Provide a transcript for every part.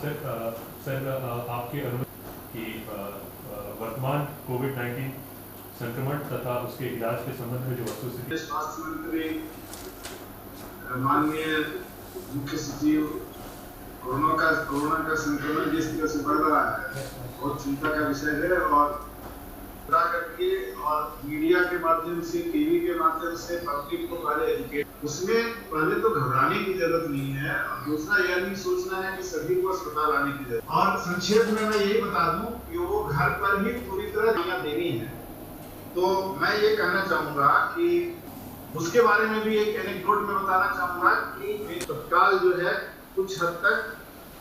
Sir आपके अनुमति कि वर्तमान कोविड-19 संक्रमण तथा उसके इलाज के संबंध में जो वस्तुस्थिति स्वास्थ्य मंत्री माननीय मुख्य सचिव कोरोना का संक्रमण जिस तरह से बढ़ रहा है बहुत चिंता का विषय है और करके और मीडिया के माध्यम से टीवी के माध्यम से पब्लिक को पहले एजुकेट उसमें पहले तो घबराने की जरूरत नहीं है और दूसरा यह नहीं सोचना है कि सभी को अस्पताल आने की जरूरत और संक्षेप में मैं यही बता दूं कि वो घर पर ही पूरी तरह दवाइयां देनी है। तो मैं ये कहना चाहूंगा कि उसके बारे में भी एक एनेक्डोट में बताना चाहूंगा कि तत्काल जो है कुछ हद तक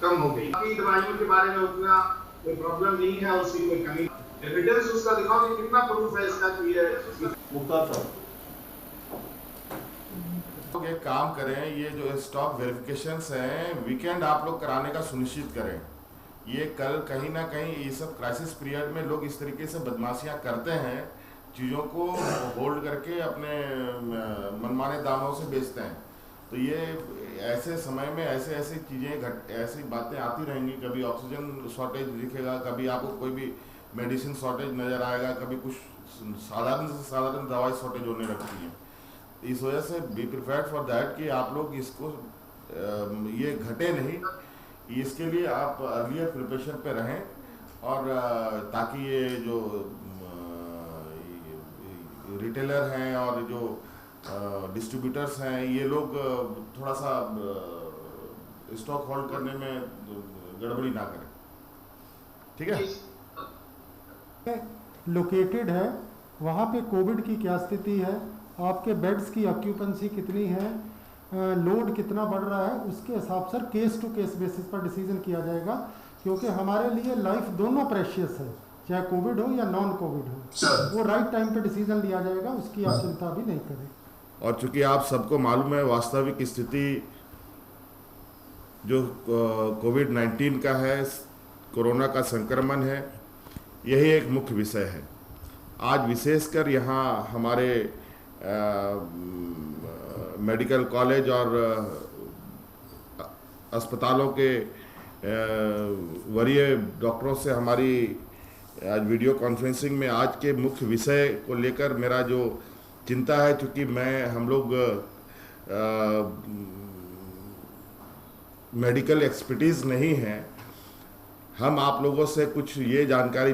कम हो गई। बाकी दवाइयों के बारे में उतना कोई प्रॉब्लम नहीं है, उसकी कोई कमी एविडेंस उसका दिखाओ कि कितना प्रूफ है इसका कि ये मुख्तार लोग एक काम करें, ये जो स्टॉक वेरिफिकेशंस हैं वीकेंड आप लोग कराने का सुनिश्चित करें। ये कल कहीं ना कहीं ये सब क्राइसिस पीरियड में लोग इस तरीके से बदमाशियां करते हैं, चीज़ों को होल्ड करके अपने मनमाने दामों से बेचते हैं। तो ये ऐसे समय में ऐसी चीज़ें ऐसी बातें आती रहेंगी। कभी ऑक्सीजन शॉर्टेज दिखेगा, कभी आपको कोई भी मेडिसिन शॉर्टेज नज़र आएगा, कभी कुछ साधारण से साधारण दवाई शॉर्टेज होने लगती है। इस वजह से बी प्रिपेयर्ड फॉर दैट कि आप लोग इसको ये घटे नहीं, इसके लिए आप अर्लियर प्रिपरेशन पे रहें और ताकि ये जो रिटेलर हैं और जो डिस्ट्रीब्यूटर्स हैं ये लोग थोड़ा सा स्टॉक होल्ड करने में गड़बड़ी ना करें। ठीक है, लोकेटेड है वहाँ पे कोविड की क्या स्थिति है, आपके बेड्स की ऑक्यूपेंसी कितनी है, लोड कितना बढ़ रहा है, उसके हिसाब से केस टू केस बेसिस पर डिसीजन किया जाएगा। क्योंकि हमारे लिए लाइफ दोनों प्रेशियस है, चाहे कोविड हो या नॉन कोविड हो, वो राइट टाइम पे डिसीजन लिया जाएगा, उसकी आप चिंता भी नहीं करें। और चूंकि आप सबको मालूम है वास्तविक स्थिति जो कोविड-19 का है, कोरोना का संक्रमण है, यही एक मुख्य विषय है। आज विशेषकर यहाँ हमारे मेडिकल कॉलेज और अस्पतालों के वरीय डॉक्टरों से हमारी आज वीडियो कॉन्फ्रेंसिंग में आज के मुख्य विषय को लेकर मेरा जो चिंता है, चूँकि हम लोग मेडिकल एक्सपर्टीज़ नहीं हैं, हम आप लोगों से कुछ ये जानकारी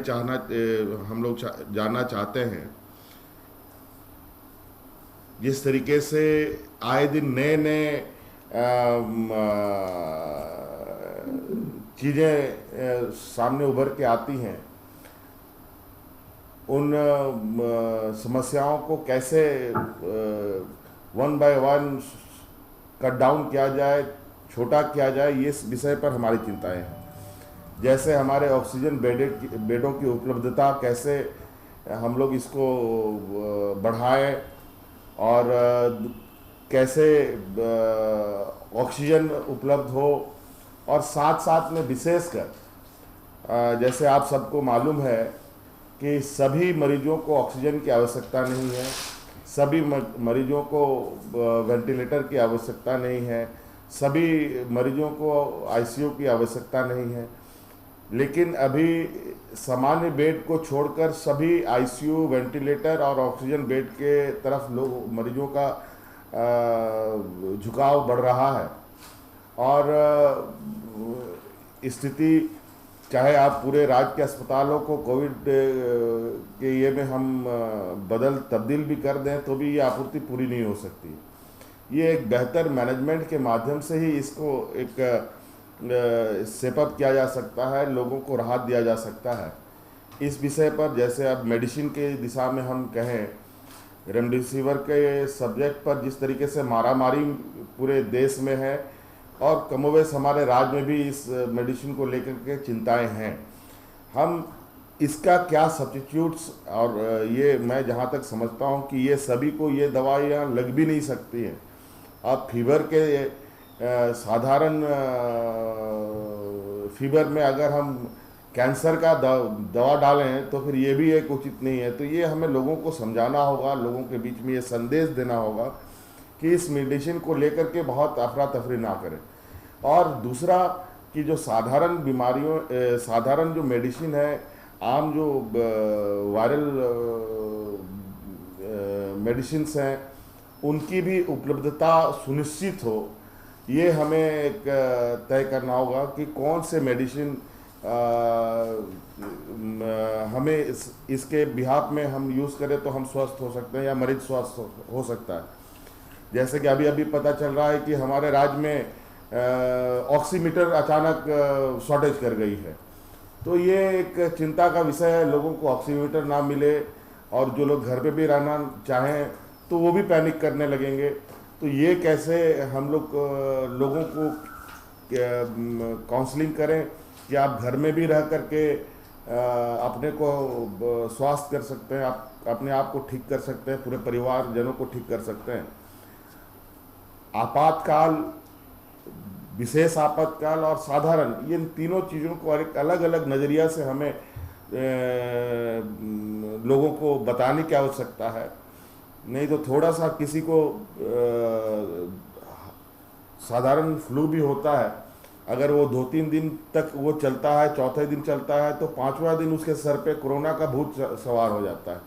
हम लोग जानना चाहते हैं। जिस तरीके से आए दिन नए चीज़ें सामने उभर के आती हैं, उन समस्याओं को कैसे one by one cut down किया जाए, छोटा किया जाए, ये विषय पर हमारी चिंताएं हैं। जैसे हमारे ऑक्सीजन बेडों की उपलब्धता कैसे हम लोग इसको बढ़ाएं और कैसे ऑक्सीजन उपलब्ध हो, और साथ साथ में विशेषकर जैसे आप सबको मालूम है कि सभी मरीजों को ऑक्सीजन की आवश्यकता नहीं है, सभी मरीजों को वेंटिलेटर की आवश्यकता नहीं है, सभी मरीजों को आईसीयू की आवश्यकता नहीं है, लेकिन अभी सामान्य बेड को छोड़कर सभी आईसीयू, वेंटिलेटर और ऑक्सीजन बेड के तरफ लोग मरीजों का झुकाव बढ़ रहा है। और स्थिति चाहे आप पूरे राज्य के अस्पतालों को कोविड के ये में हम तब्दील भी कर दें तो भी ये आपूर्ति पूरी नहीं हो सकती। ये एक बेहतर मैनेजमेंट के माध्यम से ही इसको एक सेपअप किया जा सकता है, लोगों को राहत दिया जा सकता है। इस विषय पर जैसे अब मेडिसिन के दिशा में हम कहें, रेमडेसिविर के सब्जेक्ट पर जिस तरीके से मारामारी पूरे देश में है और कमोवेश हमारे राज्य में भी इस मेडिसिन को लेकर के चिंताएं हैं। हम इसका क्या सब्स्टिट्यूट्स, और ये मैं जहाँ तक समझता हूँ कि ये सभी को ये दवाइयाँ लग भी नहीं सकती हैं। आप फीवर के साधारण फीवर में अगर हम कैंसर का दवा डालें तो फिर ये भी एक उचित नहीं है। तो ये हमें लोगों को समझाना होगा, लोगों के बीच में ये संदेश देना होगा कि इस मेडिसिन को लेकर के बहुत अफरा तफरी ना करें। और दूसरा, कि जो साधारण बीमारियों साधारण जो मेडिसिन है, आम जो वायरल मेडिसिन्स हैं, उनकी भी उपलब्धता सुनिश्चित हो। ये हमें एक तय करना होगा कि कौन से मेडिसिन हमें इसके बिहाफ में हम यूज़ करें तो हम स्वस्थ हो सकते हैं या मरीज स्वस्थ हो सकता है। जैसे कि अभी पता चल रहा है कि हमारे राज्य में ऑक्सीमीटर अचानक शॉर्टेज कर गई है, तो ये एक चिंता का विषय है। लोगों को ऑक्सीमीटर ना मिले और जो लोग घर पे भी रहना चाहें तो वो भी पैनिक करने लगेंगे। तो ये कैसे हम लोग लोगों को काउंसलिंग करें कि आप घर में भी रह करके अपने को स्वास्थ्य कर सकते हैं, आप अपने आप को ठीक कर सकते हैं, पूरे परिवारजनों को ठीक कर सकते हैं। आपातकाल, विशेष आपातकाल और साधारण, ये तीनों चीज़ों को एक अलग अलग नज़रिया से हमें लोगों को बताने की आवश्यकता है। नहीं तो थोड़ा सा किसी को साधारण फ्लू भी होता है, अगर वो 2-3 दिन तक वो चलता है, चौथे दिन चलता है, तो 5वां दिन उसके सर पे कोरोना का भूत सवार हो जाता है।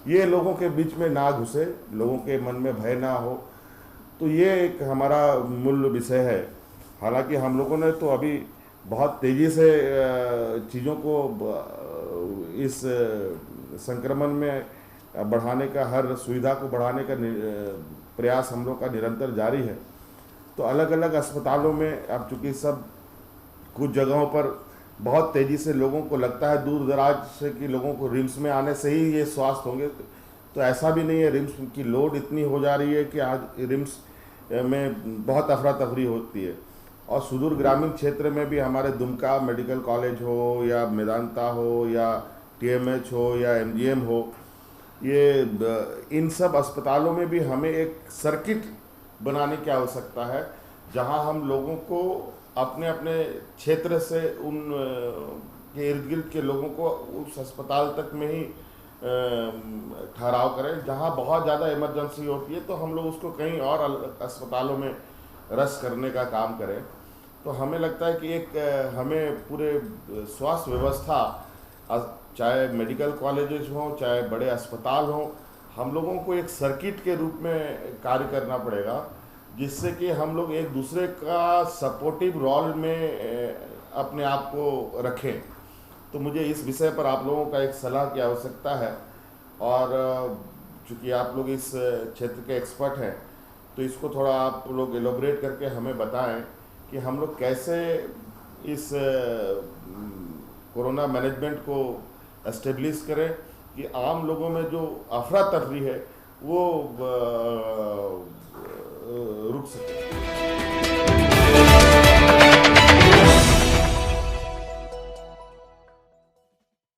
ये लोगों के बीच में ना घुसे, लोगों के मन में भय ना हो, तो ये एक हमारा मूल विषय है। हालांकि हम लोगों ने तो अभी बहुत तेज़ी से चीज़ों को इस संक्रमण में बढ़ाने का, हर सुविधा को बढ़ाने का प्रयास हम लोग का निरंतर जारी है। तो अलग अलग अस्पतालों में अब चूँकि सब कुछ जगहों पर बहुत तेज़ी से लोगों को लगता है दूर दराज से कि लोगों को रिम्स में आने से ही ये स्वास्थ्य होंगे, तो ऐसा भी नहीं है। रिम्स की लोड इतनी हो जा रही है कि आज रिम्स में बहुत अफरा तफरी होती है। और सुदूर ग्रामीण क्षेत्र में भी हमारे दुमका मेडिकल कॉलेज हो या मेदांता हो या TMH हो या MGM हो, ये इन सब अस्पतालों में भी हमें एक सर्किट बनाने की आवश्यकता है, जहां हम लोगों को अपने अपने क्षेत्र से उन के इर्द गिर्द के लोगों को उस अस्पताल तक में ही ठहराव करें। जहां बहुत ज़्यादा इमरजेंसी होती है तो हम लोग उसको कहीं और अस्पतालों में रश करने का काम करें। तो हमें लगता है कि एक हमें पूरे स्वास्थ्य व्यवस्था, चाहे मेडिकल कॉलेजेस हों चाहे बड़े अस्पताल हों, हम लोगों को एक सर्किट के रूप में कार्य करना पड़ेगा, जिससे कि हम लोग एक दूसरे का सपोर्टिव रोल में अपने आप को रखें। तो मुझे इस विषय पर आप लोगों का एक सलाह की आवश्यकता है, और चूँकि आप लोग इस क्षेत्र के एक्सपर्ट हैं तो इसको थोड़ा आप लोग एलोबरेट करके हमें बताएं कि हम लोग कैसे इस कोरोना मैनेजमेंट को एस्टेब्लिश करें कि आम लोगों में जो अफरा तफरी है वो रुक सके।